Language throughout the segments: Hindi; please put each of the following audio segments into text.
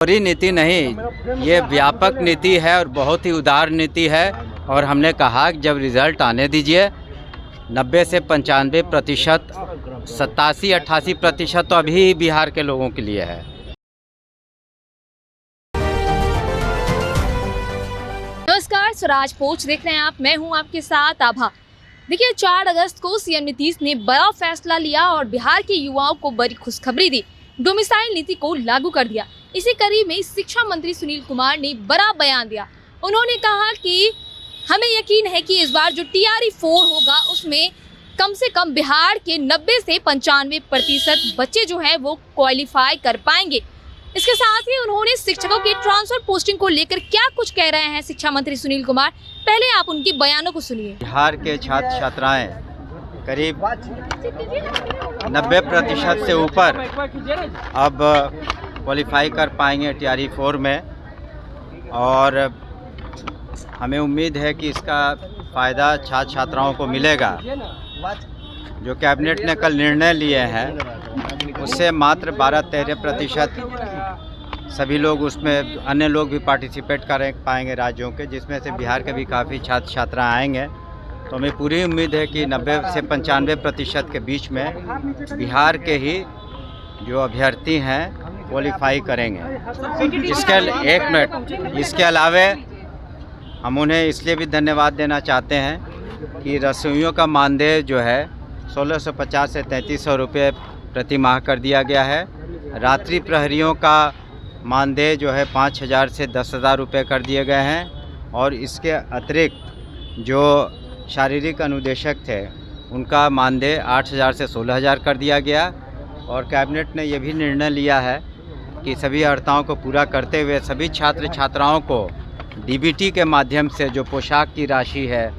दोहरी नीति नहीं, ये व्यापक नीति है और बहुत ही उदार नीति है। और हमने कहा कि जब रिज़ल्ट आने दीजिए, 90 से 95%, 87-88% तो अभी बिहार के लोगों के लिए है। नमस्कार, स्वराज पोस्ट देख रहे हैं आप। मैं हूं आपके साथ आभा। देखिए, 4 अगस्त को सीएम नीतीश ने बड़ा फैसला लिया और बिहार के युवाओं को बड़ी खुशखबरी दी। डोमिसाइल नीति को लागू कर दिया। इसी कड़ी में शिक्षा मंत्री सुनील कुमार ने बड़ा बयान दिया। उन्होंने कहा कि हमें यकीन है कि इस बार जो TRE-4 होगा उसमें कम से कम बिहार के 90 से 95% बच्चे जो हैं वो क्वालिफाई कर पाएंगे। इसके साथ ही उन्होंने शिक्षकों की ट्रांसफर पोस्टिंग को लेकर क्या कुछ कह रहे हैं शिक्षा मंत्री सुनील कुमार, पहले आप उनके बयानों को सुनिए। बिहार के छात्र छात्राएं करीब 90% से ऊपर अब क्वालिफाई कर पाएंगे TRE-4 में, और हमें उम्मीद है कि इसका फ़ायदा छात्र छात्राओं को मिलेगा। जो कैबिनेट ने कल निर्णय लिए हैं उससे मात्र 12-13% सभी लोग, उसमें अन्य लोग भी पार्टिसिपेट कर पाएंगे राज्यों के, जिसमें से बिहार के भी काफ़ी छात्र छात्रा आएंगे। तो हमें पूरी उम्मीद है कि 90 से 95% के बीच में बिहार के ही जो अभ्यर्थी हैं क्वालिफाई करेंगे। इसके अलावे हम उन्हें इसलिए भी धन्यवाद देना चाहते हैं कि रसोइयों का मानदेय जो है 1650 से 3300 रुपये प्रति माह कर दिया गया है। रात्रि प्रहरियों का मानदेय जो है 5000 से 10,000 रुपये कर दिए गए हैं। और इसके अतिरिक्त जो शारीरिक अनुदेशक थे उनका मानदेय 8000 से 16000 कर दिया गया। और कैबिनेट ने यह भी निर्णय लिया है कि सभी अर्हताओं को पूरा करते हुए सभी छात्र छात्राओं को DBT के माध्यम से जो पोशाक की राशि है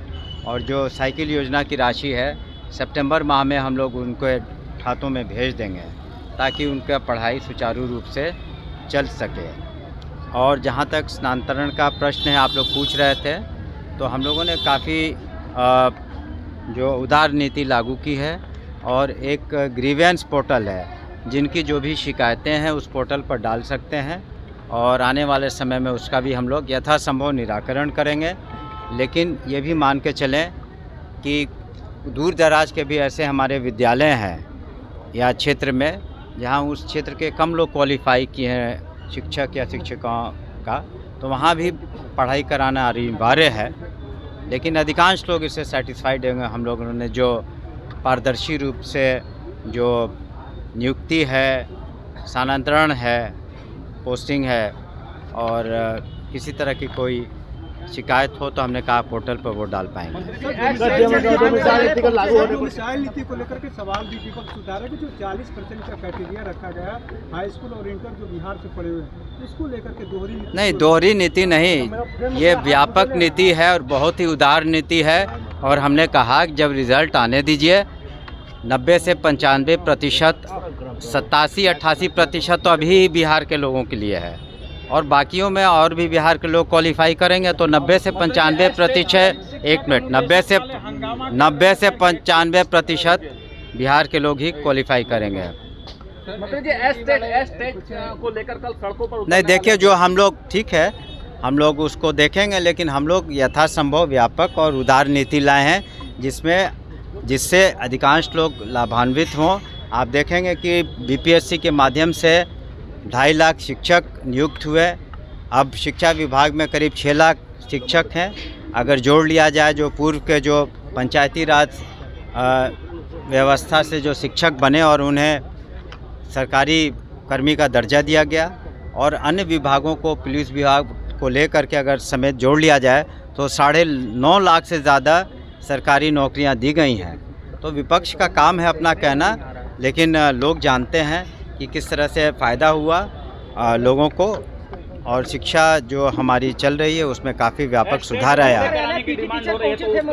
और जो साइकिल योजना की राशि है, सितंबर माह में हम लोग उनको खातों में भेज देंगे ताकि उनका पढ़ाई सुचारू रूप से चल सके। और जहाँ तक स्थानांतरण का प्रश्न है, आप लोग पूछ रहे थे, तो हम लोगों ने काफ़ी जो उदार नीति लागू की है और एक ग्रीवेंस पोर्टल है, जिनकी जो भी शिकायतें हैं उस पोर्टल पर डाल सकते हैं और आने वाले समय में उसका भी हम लोग यथासंभव निराकरण करेंगे। लेकिन ये भी मान के चलें कि दूर दराज के भी ऐसे हमारे विद्यालय हैं या क्षेत्र में जहाँ उस क्षेत्र के कम लोग क्वालिफाई किए हैं शिक्षक या शिक्षिकाओं का, तो वहाँ भी पढ़ाई कराना अनिवार्य है। लेकिन अधिकांश लोग इससे सेटिस्फाइड होंगे। हम लोगों ने जो पारदर्शी रूप से जो नियुक्ति है, स्थानांतरण है, पोस्टिंग है, और किसी तरह की कोई शिकायत हो तो हमने कहा पोर्टल पर वो डाल पाएंगे। डोमिसाइल नीति को लेकर के सवाल भी विपक्ष उठा रहा है कि जो 40% का क्राइटेरिया रखा गया हाई स्कूल और इंटर जो बिहार से पढ़े हुए हैं, इसको लेकर के दोहरी नीति नहीं, दोहरी नीति नहीं, ये व्यापक नीति है और बहुत ही उदार नीति है। और हमने कहा कि जब रिज़ल्ट आने दीजिए, 90 से 95%, 87-88% तो अभी बिहार के लोगों के लिए है, और बाकियों में और भी बिहार के लोग क्वालिफाई करेंगे। तो 90 से 95%, 90 से 95% बिहार के लोग ही क्वालिफाई करेंगे। मतलब ये एस्टेट को लेकर कल सड़कों पर नहीं, देखिए, जो हम लोग, ठीक है, हम लोग उसको देखेंगे, लेकिन हम लोग यथासंभव व्यापक और उदार नीति लाए हैं जिससे अधिकांश लोग लाभान्वित हों। आप देखेंगे कि BPSC के माध्यम से 2.5 लाख शिक्षक नियुक्त हुए। अब शिक्षा विभाग में करीब 6 लाख शिक्षक हैं। अगर जोड़ लिया जाए जो पूर्व के जो पंचायती राज व्यवस्था से जो शिक्षक बने और उन्हें सरकारी कर्मी का दर्जा दिया गया, और अन्य विभागों को, पुलिस विभाग को लेकर के अगर समेत जोड़ लिया जाए तो 9.5 लाख से ज़्यादा सरकारी नौकरियां दी गई हैं। तो विपक्ष का काम है अपना कहना, लेकिन लोग जानते हैं कि किस तरह से फ़ायदा हुआ लोगों को, और शिक्षा जो हमारी चल रही है उसमें काफ़ी व्यापक सुधार आया।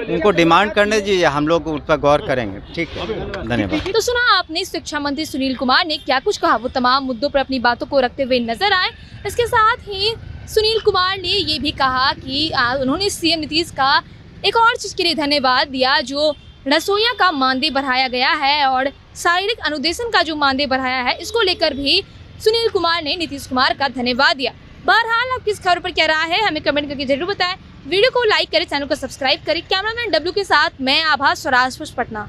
उनको डिमांड करने दीजिए, हम लोग उन पर गौर करेंगे। ठीक है, धन्यवाद। तो सुना आपने शिक्षा मंत्री सुनील कुमार ने क्या कुछ कहा। वो तमाम मुद्दों पर अपनी बातों को रखते हुए नजर आए। इसके साथ ही सुनील कुमार ने ये भी कहा कि उन्होंने सीएम नीतीश का एक और चीज़ के लिए धन्यवाद दिया, जो रसोइया का मानदेय बढ़ाया गया है और शारीरिक अनुदेशन का जो मानदेय बढ़ाया है, इसको लेकर भी सुनील कुमार ने नीतीश कुमार का धन्यवाद दिया। बहरहाल आपकी इस खबर पर क्या राय है हमें कमेंट करके जरूर बताएं। वीडियो को लाइक करें, चैनल को सब्सक्राइब करें। कैमरामैन डब्लू के साथ मैं आभा, स्वराज पटना।